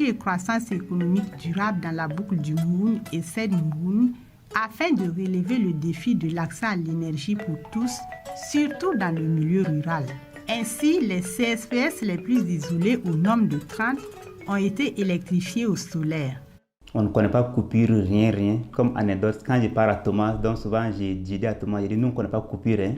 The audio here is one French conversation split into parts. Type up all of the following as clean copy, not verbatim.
ouverture et croissance économique durable dans la boucle du Mouhoun et Sed Mouhoun afin de relever le défi de l'accès à l'énergie pour tous, surtout dans le milieu rural. Ainsi, les CSPS les plus isolés aux normes de 30 ont été électrifiés au solaire. On ne connaît pas coupure, rien. Comme anecdote, quand je pars à Thomas, donc souvent j'ai dit à Thomas, nous on ne connaît pas coupure.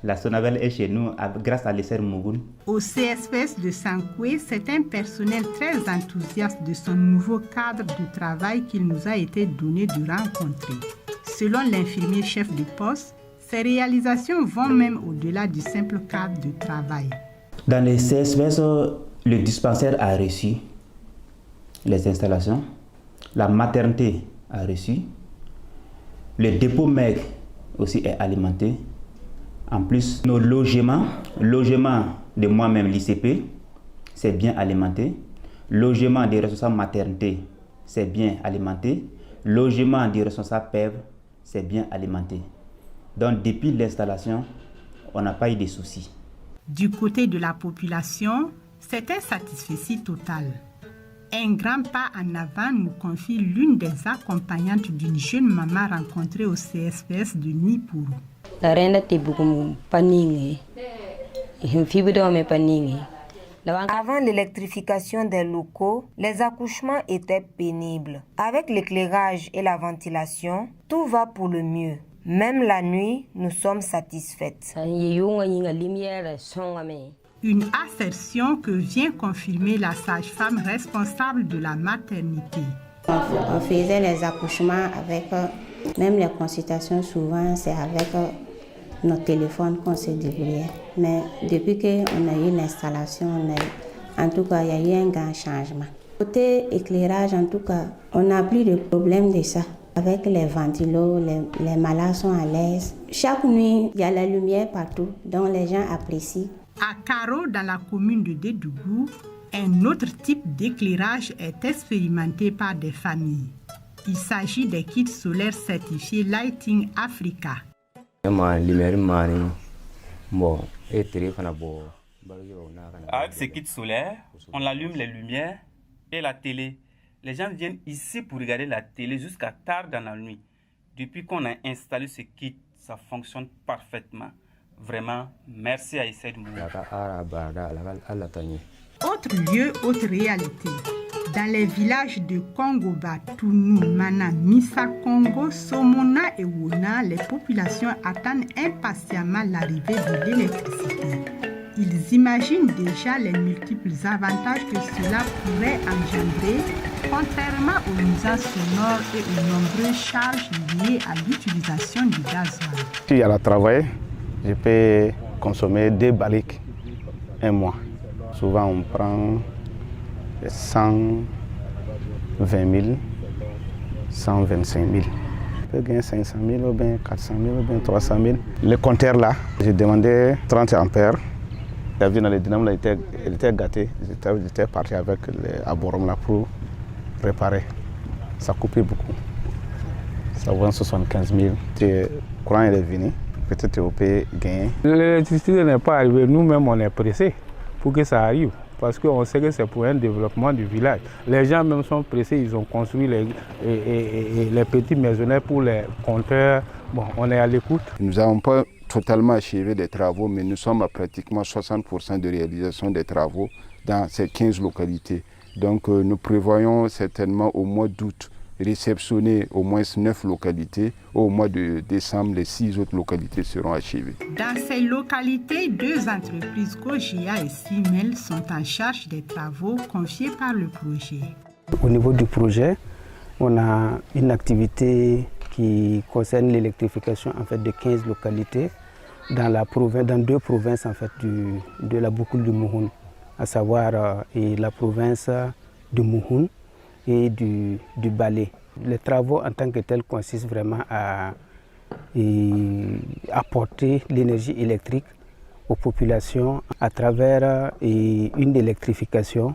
La Sonavel est chez nous grâce à l'ESR Mouhoun. Au CSPS de Sankoué, c'est un personnel très enthousiaste de son nouveau cadre de travail qu'il nous a été donné de rencontrer. Selon l'infirmier chef de poste, ces réalisations vont même au-delà du simple cadre de travail. Dans les CSPS, le dispensaire a reçu les installations, la maternité a reçu, le dépôt MEG aussi est alimenté. En plus, nos logements de moi-même, l'ICP, c'est bien alimenté. Logement des responsables maternité, c'est bien alimenté. Logement des responsables PEV, c'est bien alimenté. Donc, depuis l'installation, on n'a pas eu de soucis. Du côté de la population, c'est un satisfecit total. Un grand pas en avant nous confie l'une des accompagnantes d'une jeune maman rencontrée au CSPS de Nipourou. Avant l'électrification des locaux, les accouchements étaient pénibles. Avec l'éclairage et la ventilation, tout va pour le mieux. Même la nuit, nous sommes satisfaites. Une assertion que vient confirmer la sage-femme responsable de la maternité. On faisait les accouchements avec, même les consultations, souvent c'est avec notre téléphone qu'on se débrouillait. Mais depuis qu'on a eu l'installation, en tout cas, il y a eu un grand changement. Côté éclairage, en tout cas, on n'a plus de problème de ça. Avec les ventilos, les malades sont à l'aise. Chaque nuit, il y a la lumière partout, donc les gens apprécient. À Karo, dans la commune de Dédougou, un autre type d'éclairage est expérimenté par des familles. Il s'agit des kits solaires certifiés Lighting Africa. Avec ces kits solaires, on allume les lumières et la télé. Les gens viennent ici pour regarder la télé jusqu'à tard dans la nuit. Depuis qu'on a installé ce kit, ça fonctionne parfaitement. Vraiment, merci à Issed Mouhoun. Autre lieu, autre réalité. Dans les villages de Kongoba, Tounou, Mana, Missa, Kongo, Somona et Wona, les populations attendent impatiemment l'arrivée de l'électricité. Ils imaginent déjà les multiples avantages que cela pourrait engendrer, contrairement aux nuisances sonores et aux nombreuses charges liées à l'utilisation du gasoil. Si à la travail, je peux consommer 2 barriques un mois. Souvent, on prend 120 000, 125 000. Je peux gagner 500 000, ou bien 400 000, ou bien 300 000. Le compteur là, j'ai demandé 30 ampères. La vie dans les dynamos, elle était gâtée. J'étais parti avec à Borom là pour réparer. Ça coupait beaucoup. Ça vaut 75 000. Le courant est venu. Peut-être on peut gagner. L'électricité n'est pas arrivée. Nous-mêmes, on est pressés pour que ça arrive. Parce qu'on sait que c'est pour un développement du village. Les gens même sont pressés. Ils ont construit les petits maisonnettes pour les compteurs. Bon, on est à l'écoute. Nous n'avons pas totalement achevé les travaux, mais nous sommes à pratiquement 60% de réalisation des travaux dans ces 15 localités. Donc nous prévoyons certainement au mois d'août réceptionner au moins 9 localités. Au mois de décembre, les 6 autres localités seront achevées. Dans ces localités, 2 entreprises, Kojia et Simel, sont en charge des travaux confiés par le projet. Au niveau du projet, on a une activité qui concerne l'électrification en fait, de 15 localités dans 2 provinces en fait, de la boucle du Mouhoun, à savoir la province de Mouhoun et du Balé. Les travaux en tant que tels consistent vraiment à apporter l'énergie électrique aux populations à travers une électrification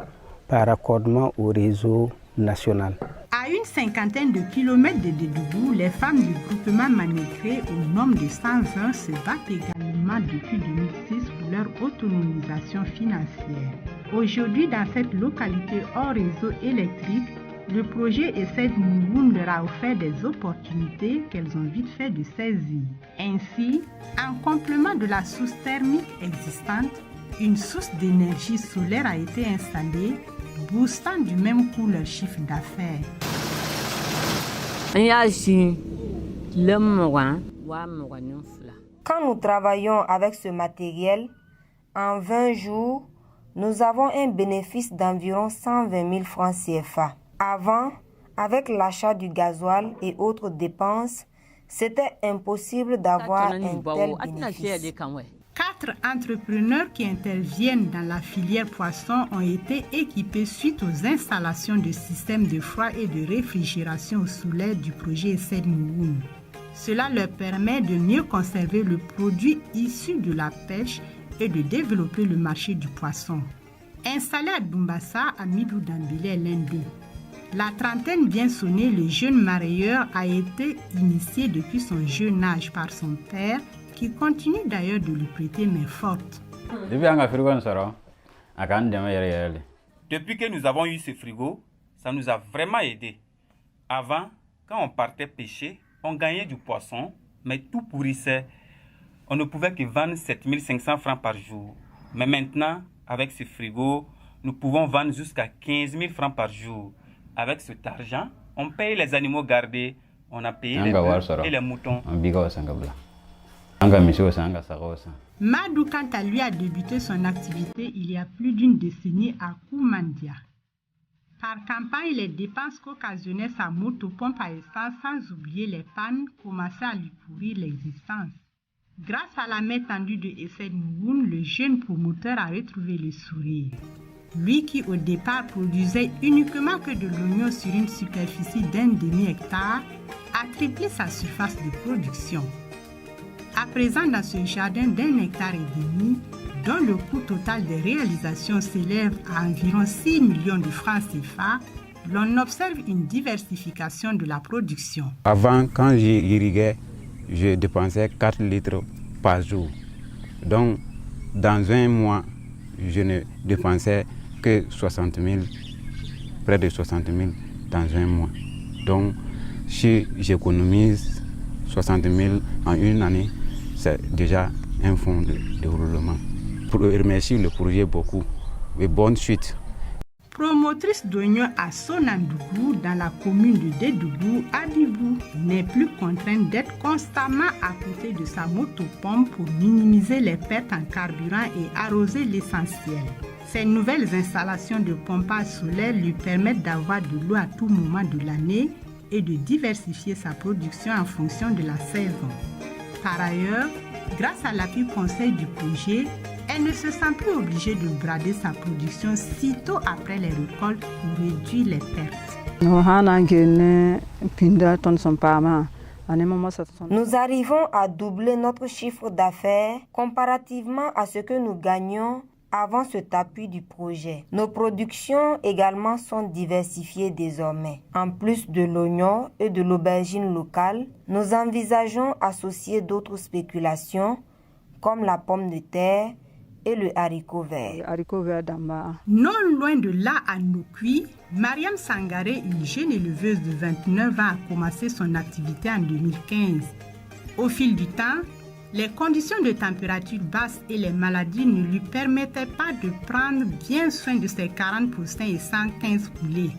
par raccordement au réseau national. À une 50aine de kilomètres de Dédougou, les femmes du groupement Manégré, au nombre de 120, se battent également depuis 2006 pour leur autonomisation financière. Aujourd'hui, dans cette localité hors réseau électrique, le projet ESSED Mouhoun leur a offert des opportunités qu'elles ont vite fait de saisir. Ainsi, en complément de la source thermique existante, une source d'énergie solaire a été installée, boostant du même coup leur chiffre d'affaires. Quand nous travaillons avec ce matériel, en 20 jours, nous avons un bénéfice d'environ 120 000 francs CFA. Avant, avec l'achat du gasoil et autres dépenses, c'était impossible d'avoir un tel bénéfice. 4 entrepreneurs qui interviennent dans la filière poisson ont été équipés suite aux installations de systèmes de froid et de réfrigération au soleil du projet ESSED Mouhoun. Cela leur permet de mieux conserver le produit issu de la pêche et de développer le marché du poisson. Installé à Doumbassa, Amidou Dambélé est l'un d'eux. La trentaine bien sonnée, le jeune marailleur a été initié depuis son jeune âge par son père, qui continue d'ailleurs de lui prêter main forte. Depuis que nous avons eu ce frigo, ça nous a vraiment aidés. Avant, quand on partait pêcher, on gagnait du poisson, mais tout pourrissait. On ne pouvait que vendre 7 500 francs par jour. Mais maintenant, avec ce frigo, nous pouvons vendre jusqu'à 15 000 francs par jour. Avec cet argent, on paye les animaux gardés, on a payé les bœufs et les moutons. Madou, quant à lui, a débuté son activité il y a plus d'une décennie à Koumandia. Par campagne, les dépenses qu'occasionnait sa motopompe à essence, sans oublier les pannes, commençaient à lui pourrir l'existence. Grâce à la main tendue de ESSED Mouhoun, le jeune promoteur a retrouvé le sourire. Lui qui au départ produisait uniquement que de l'oignon sur une superficie d'1 demi-hectare, a triplé sa surface de production. À présent, dans ce jardin d'1,5 hectare, dont le coût total des réalisations s'élève à environ 6 millions de francs CFA, l'on observe une diversification de la production. Avant, quand j'irriguais, je dépensais 4 litres par jour. Donc, dans un mois, je ne dépensais que 60 000, près de 60 000 dans un mois. Donc, si j'économise 60 000 en une année, c'est déjà un fonds de déroulement. Pour remercier le projet beaucoup et bonne suite. Promotrice d'oignons à Sonandougou, dans la commune de Dédougou, Adibou n'est plus contrainte d'être constamment à côté de sa motopompe pour minimiser les pertes en carburant et arroser l'essentiel. Ces nouvelles installations de pompage solaire lui permettent d'avoir de l'eau à tout moment de l'année et de diversifier sa production en fonction de la saison. Par ailleurs, grâce à l'appui conseil du projet, elle ne se sent plus obligée de brader sa production sitôt après les récoltes pour réduire les pertes. Nous arrivons à doubler notre chiffre d'affaires comparativement à ce que nous gagnions avant cet appui du projet. Nos productions également sont diversifiées désormais. En plus de l'oignon et de l'aubergine locale, nous envisageons associer d'autres spéculations comme la pomme de terre et le haricot vert. Non loin de là, à Nokui, Mariam Sangaré, une jeune éleveuse de 29 ans, a commencé son activité en 2015. Au fil du temps, les conditions de température basse et les maladies ne lui permettaient pas de prendre bien soin de ses 40% et 115 poulets.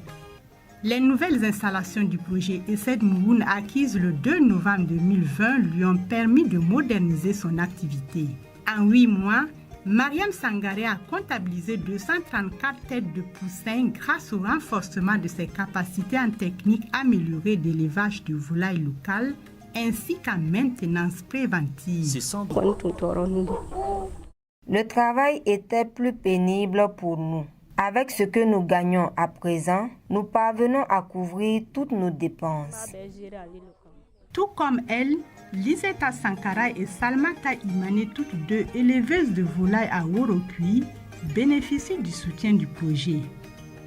Les nouvelles installations du projet ESSED Mouhoun acquises le 2 novembre 2020 lui ont permis de moderniser son activité. En 8 mois, Mariam Sangaré a comptabilisé 234 têtes de poussins grâce au renforcement de ses capacités en technique améliorée d'élevage de volailles locales ainsi qu'en maintenance préventive. Le travail était plus pénible pour nous. Avec ce que nous gagnons à présent, nous parvenons à couvrir toutes nos dépenses. Tout comme elle, Liseta Sankara et Salmata Imane, toutes deux éleveuses de volailles à Worokui, bénéficient du soutien du projet.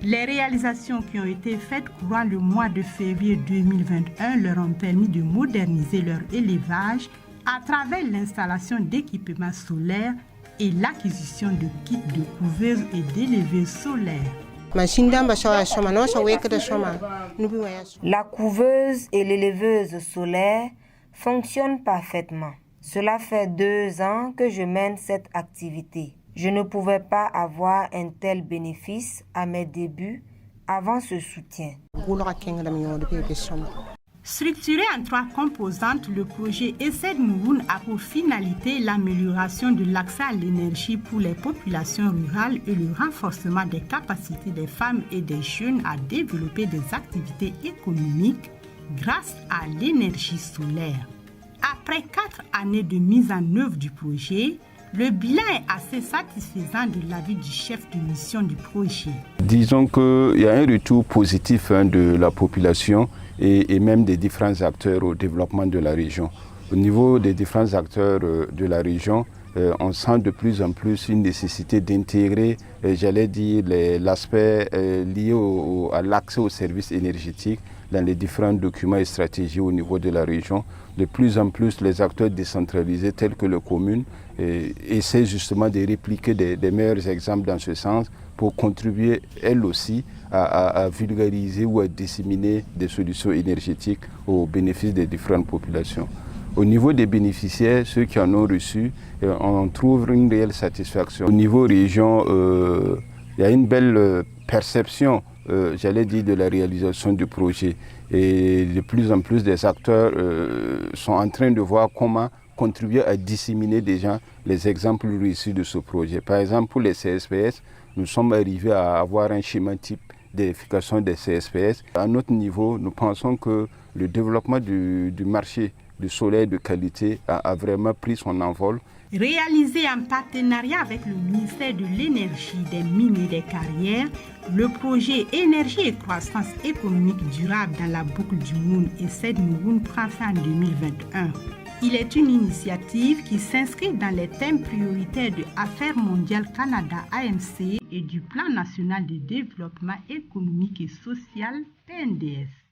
Les réalisations qui ont été faites courant le mois de février 2021 leur ont permis de moderniser leur élevage à travers l'installation d'équipements solaires et l'acquisition de kits de couveuses et d'éleveurs solaires. La couveuse et l'éleveuse solaire fonctionnent parfaitement. Cela fait 2 ans que je mène cette activité. Je ne pouvais pas avoir un tel bénéfice à mes débuts avant ce soutien. Structuré en 3 composantes, le projet ESSED Mouhoun a pour finalité l'amélioration de l'accès à l'énergie pour les populations rurales et le renforcement des capacités des femmes et des jeunes à développer des activités économiques grâce à l'énergie solaire. Après 4 années de mise en œuvre du projet, le bilan est assez satisfaisant de l'avis du chef de mission du projet. Disons qu'il y a un retour positif de la population et même des différents acteurs au développement de la région. Au niveau des différents acteurs de la région, on sent de plus en plus une nécessité d'intégrer, j'allais dire, l'aspect lié à l'accès aux services énergétiques dans les différents documents et stratégies au niveau de la région. De plus en plus, les acteurs décentralisés tels que les communes essaient justement de répliquer des meilleurs exemples dans ce sens pour contribuer, elles aussi, à vulgariser ou à disséminer des solutions énergétiques au bénéfice des différentes populations. Au niveau des bénéficiaires, ceux qui en ont reçu, on trouve une réelle satisfaction. Au niveau région, il y a une belle perception, j'allais dire, de la réalisation du projet. Et de plus en plus des acteurs sont en train de voir comment contribuer à disséminer déjà les exemples réussis de ce projet. Par exemple, pour les CSPS, nous sommes arrivés à avoir un schéma type d'électrification des CSPS. À notre niveau, nous pensons que le développement du marché du soleil de qualité a vraiment pris son envol. Réalisé en partenariat avec le ministère de l'Énergie, des Mines et des Carrières, le projet Énergie et croissance économique durable dans la boucle du Moun ESSED Mouhoun prend fin en 2021. Il est une initiative qui s'inscrit dans les thèmes prioritaires de Affaires mondiales Canada AMC et du Plan national de développement économique et social PNDS.